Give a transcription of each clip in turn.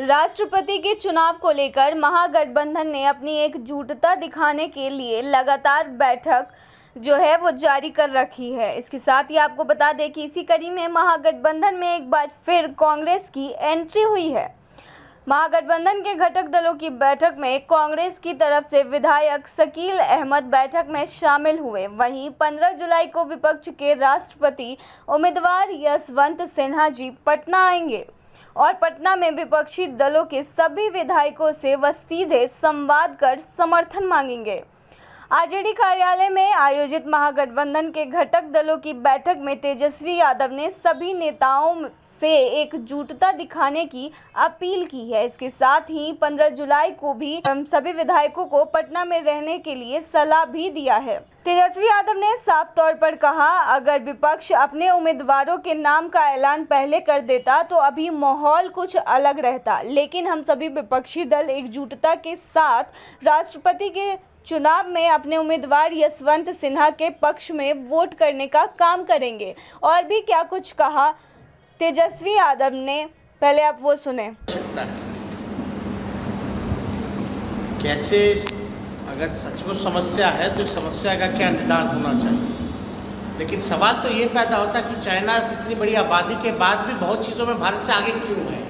राष्ट्रपति के चुनाव को लेकर महागठबंधन ने अपनी एकजुटता दिखाने के लिए लगातार बैठक जो है वो जारी कर रखी है। इसके साथ ही आपको बता दें कि इसी कड़ी में महागठबंधन में एक बार फिर कांग्रेस की एंट्री हुई है। महागठबंधन के घटक दलों की बैठक में कांग्रेस की तरफ से विधायक शकील अहमद बैठक में शामिल हुए। वहीं 15 जुलाई को विपक्ष के राष्ट्रपति उम्मीदवार यशवंत सिन्हा जी पटना आएंगे और पटना में विपक्षी दलों के सभी विधायकों से वह सीधे संवाद कर समर्थन मांगेंगे। आरजेडी कार्यालय में आयोजित महागठबंधन के घटक दलों की बैठक में तेजस्वी यादव ने सभी नेताओं से एकजुटता दिखाने की अपील की है। इसके साथ ही 15 जुलाई को भी सभी विधायकों को पटना में रहने के लिए सलाह भी दिया है। तेजस्वी यादव ने साफ तौर पर कहा, अगर विपक्ष अपने उम्मीदवारों के नाम का ऐलान पहले कर देता तो अभी माहौल कुछ अलग रहता, लेकिन हम सभी विपक्षी दल एकजुटता के साथ राष्ट्रपति के चुनाव में अपने उम्मीदवार यशवंत सिन्हा के पक्ष में वोट करने का काम करेंगे। और भी क्या कुछ कहा तेजस्वी यादव ने, पहले आप वो सुने। कैसे अगर सचमुच समस्या है तो समस्या का क्या निदान होना चाहिए, लेकिन सवाल तो ये पैदा होता है कि चाइना इतनी बड़ी आबादी के बाद भी बहुत चीज़ों में भारत से आगे क्यों है,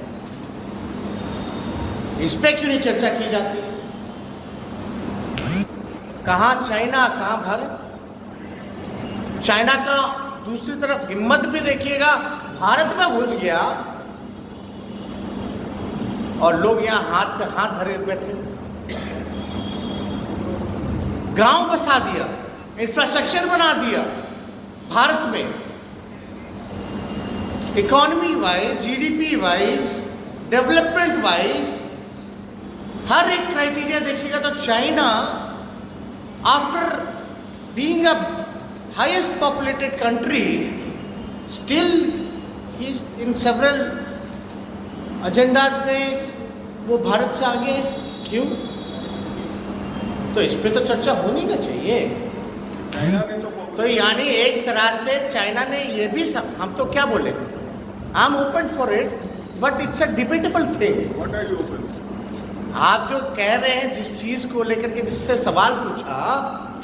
इस पे क्यों नहीं चर्चा की जाती। कहाँ चाइना कहाँ भारत। चाइना का दूसरी तरफ हिम्मत भी देखिएगा, भारत में घुस गया और लोग यहाँ हाथ पे हाथ धरे बैठे, गांव बसा दिया, इंफ्रास्ट्रक्चर बना दिया भारत में। Economy wise, GDP wise, development wise हर एक क्राइटेरिया देखिएगा तो China after being a highest populated country still he is in several agendas में वो भारत से आगे क्यों। तो इस पे तो चर्चा होनी ना चाहिए। तो यानी एक तरह से चाइना ने ये भी हम तो क्या बोले, I am open for it but it's a debatable thing. What are you open? आप जो कह रहे हैं जिस चीज़ को लेकर के जिससे सवाल पूछा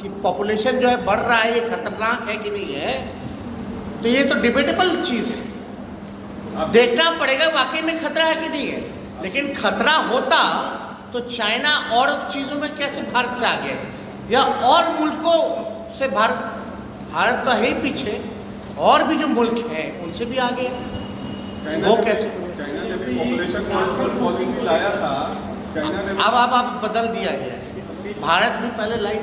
कि पॉपुलेशन जो है बढ़ रहा है, ये खतरनाक है कि नहीं है, तो ये तो डिबेटेबल चीज़ है, देखना पड़ेगा वाकई में खतरा है कि नहीं है। लेकिन खतरा होता तो चाइना और चीज़ों में कैसे भारत से आगे, या और मुल्कों से भारत तो है ही पीछे, और भी जो मुल्क हैं उनसे भी आगे, वो कैसे। चाइना ने भी पॉपुलेशन कंट्रोल पॉलिसी लाया था, अब आप बदल दिया गया। भारत भी पहले लाइक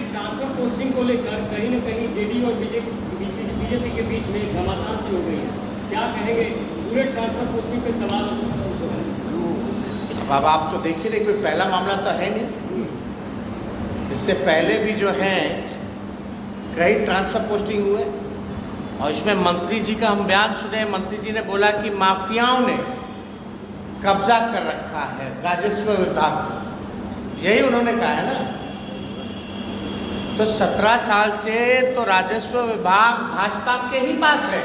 ट्रांसफर पोस्टिंग को लेकर कहीं न कहीं जेडीयू और बीजेपी के बीच में घमासान सी हो गई है, क्या कहेंगे? पूरे ट्रांसफर पोस्टिंग पे सवाल। अब आप तो देखिए नहीं, कोई पहला मामला तो है नहीं, इससे पहले भी जो है कई ट्रांसफर पोस्टिंग हुए और इसमें मंत्री जी का हम बयान सुने। मंत्री जी ने बोला कि माफियाओं ने कब्जा कर रखा है राजस्व विभाग, यही उन्होंने कहा है ना। तो 17 साल से तो राजस्व विभाग भाजपा के ही पास है,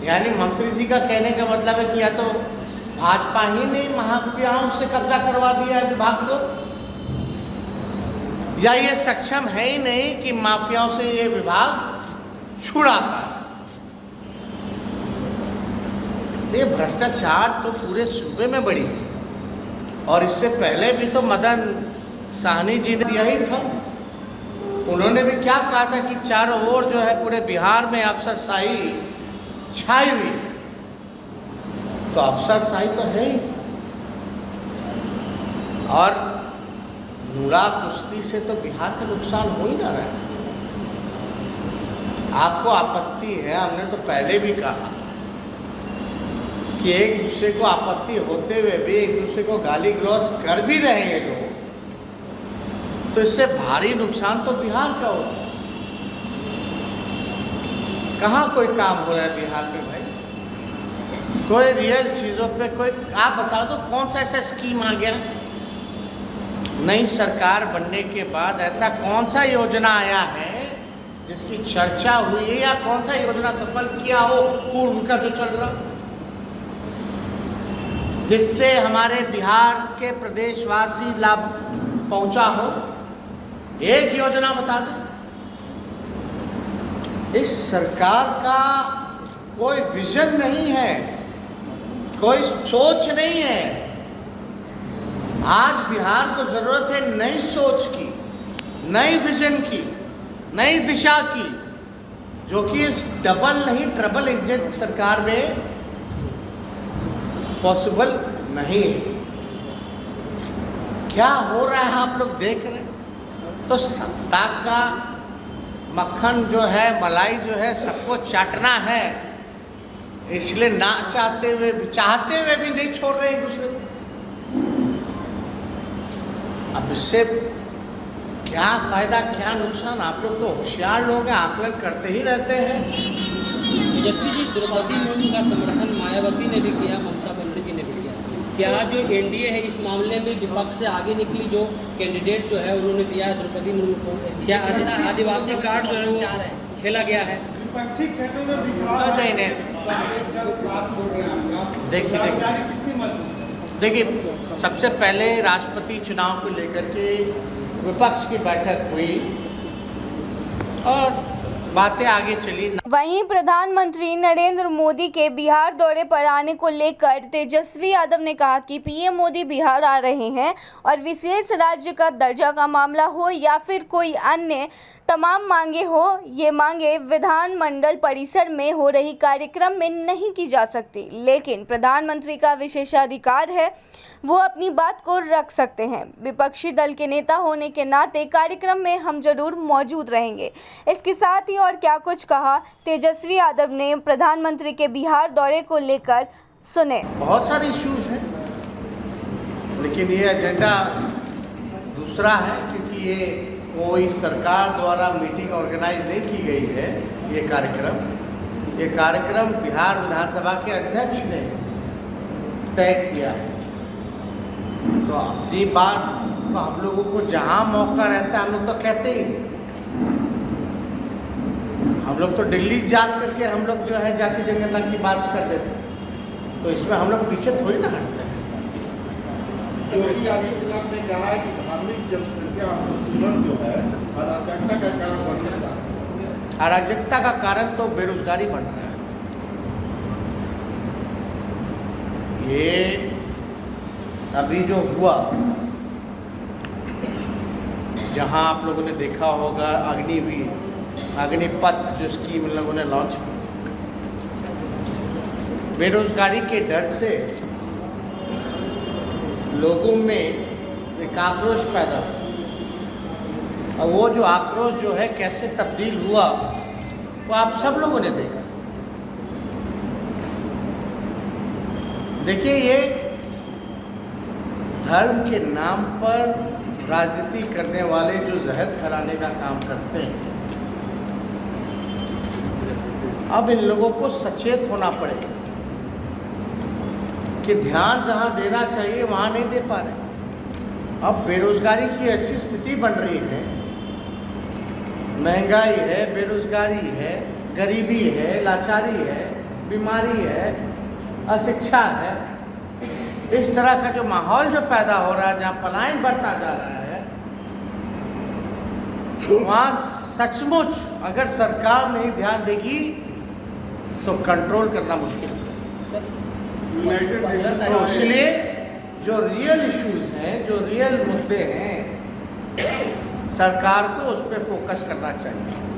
यानी मंत्री जी का कहने का मतलब है कि या तो भाजपा ही ने माफियाओं से कब्जा करवा दिया है विभाग को, या ये सक्षम है ही नहीं कि माफियाओं से ये विभाग छुड़ाता है। ये भ्रष्टाचार तो पूरे सूबे में बढ़ी है और इससे पहले भी तो मदन साहनी जी ने यही था। उन्होंने भी क्या कहा था कि चारों ओर जो है पूरे बिहार में अफसरशाही छाई हुई, तो अफसरशाही तो है ही। और नूरा कुश्ती से तो बिहार का नुकसान हो ही ना रहा है। आपको आपत्ति है, हमने तो पहले भी कहा कि एक दूसरे को आपत्ति होते हुए भी एक दूसरे को गाली गलौज कर भी रहे हैं लोग, तो इससे भारी नुकसान तो बिहार का होगा। कहाँ कोई काम हो रहा है बिहार में भाई, कोई रियल चीज़ों पे कोई आप बता दो कौन सा ऐसा स्कीम आ गया। नई सरकार बनने के बाद ऐसा कौन सा योजना आया है जिसकी चर्चा हुई है, या कौन सा योजना सफल किया हो पूर्व का जो चल रहा। जिससे हमारे बिहार के प्रदेशवासी लाभ पहुंचा हो? एक योजना बता दें। इस सरकार का कोई विजन नहीं है, कोई सोच नहीं है। आज बिहार को जरूरत है नई सोच की, नई विजन की, नई दिशा की, जो कि इस डबल नहीं ट्रबल इंजन सरकार में पॉसिबल नहीं है। क्या हो रहा है आप लोग देख रहे हैं। तो सत्ता का मक्खन जो है, मलाई जो है, सबको चाटना है, इसलिए ना चाहते हुए भी नहीं छोड़ रहे एक दूसरे को। अब इससे क्या फायदा क्या नुकसान? आप लोग तो होशियार लोग हैं, आकलन करते ही रहते हैं। तेजस्वी जी, द्रौपदी मुर्मू का समर्थन मायावती ने भी किया, ममता बनर्जी जी ने भी किया। क्या जो एनडीए है इस मामले में विपक्ष से आगे निकली, जो कैंडिडेट जो है उन्होंने दिया है द्रौपदी मुर्मू को, क्या आदिवासी कार्ड जो है वो खेला गया है? विपक्षी क्षेत्रों में नहीं। देखिए, सबसे पहले राष्ट्रपति चुनाव को लेकर के विपक्ष की बैठक हुई और बातें आगे चली। वहीं प्रधानमंत्री नरेंद्र मोदी के बिहार दौरे पर आने को लेकर तेजस्वी यादव ने कहा कि पीएम मोदी बिहार आ रहे हैं और विशेष राज्य का दर्जा का मामला हो या फिर कोई अन्य तमाम मांगे हो, ये मांगे विधानमंडल परिसर में हो रही कार्यक्रम में नहीं की जा सकती। लेकिन प्रधानमंत्री का विशेषाधिकार है, वो अपनी बात को रख सकते हैं। विपक्षी दल के नेता होने के नाते कार्यक्रम में हम जरूर मौजूद रहेंगे। इसके साथ ही और क्या कुछ कहा तेजस्वी यादव ने प्रधानमंत्री के बिहार दौरे को लेकर, सुने। बहुत सारे इश्यूज हैं, लेकिन ये एजेंडा दूसरा है, क्योंकि ये कोई सरकार द्वारा मीटिंग ऑर्गेनाइज नहीं की गई है। ये कार्यक्रम बिहार विधानसभा के अध्यक्ष ने तय किया है। तो अपनी बात तो हम लोगों को जहाँ मौका रहता है हम लोग तो कहते ही, हम लोग तो दिल्ली जा करके हम लोग जो है जाति जनगणना की बात कर देते हैं, तो इसमें हम लोग पीछे थोड़ी ना हटते हैं। योगी आदित्यनाथ ने कहा है कि धार्मिक जनसंख्या संशोधन जो है अराजकता का कारण बन सकता है। अराजकता का कारण तो बेरोजगारी बन रहा है। ये अभी जो हुआ, जहां आप लोगों ने देखा होगा अग्निपथ जो स्कीम इन लोगों ने लॉन्च की, बेरोजगारी के डर से लोगों में एक आक्रोश पैदा हुआ, और वो जो आक्रोश जो है कैसे तब्दील हुआ वो आप सब लोगों ने देखा। देखिए, ये धर्म के नाम पर राजनीति करने वाले जो जहर फैलाने का काम करते हैं, अब इन लोगों को सचेत होना पड़ेगा कि ध्यान जहां देना चाहिए वहां नहीं दे पा रहे। अब बेरोजगारी की ऐसी स्थिति बन रही है, महंगाई है, बेरोजगारी है, गरीबी है, लाचारी है, बीमारी है, अशिक्षा है, इस तरह का जो माहौल जो पैदा हो रहा है, जहाँ पलायन बढ़ता जा रहा है, वहाँ सचमुच अगर सरकार नहीं ध्यान देगी तो कंट्रोल करना मुश्किल है। यूनाइटेड नेशंस तो इसलिए जो रियल इश्यूज हैं, जो रियल मुद्दे हैं, सरकार को उस पर फोकस करना चाहिए।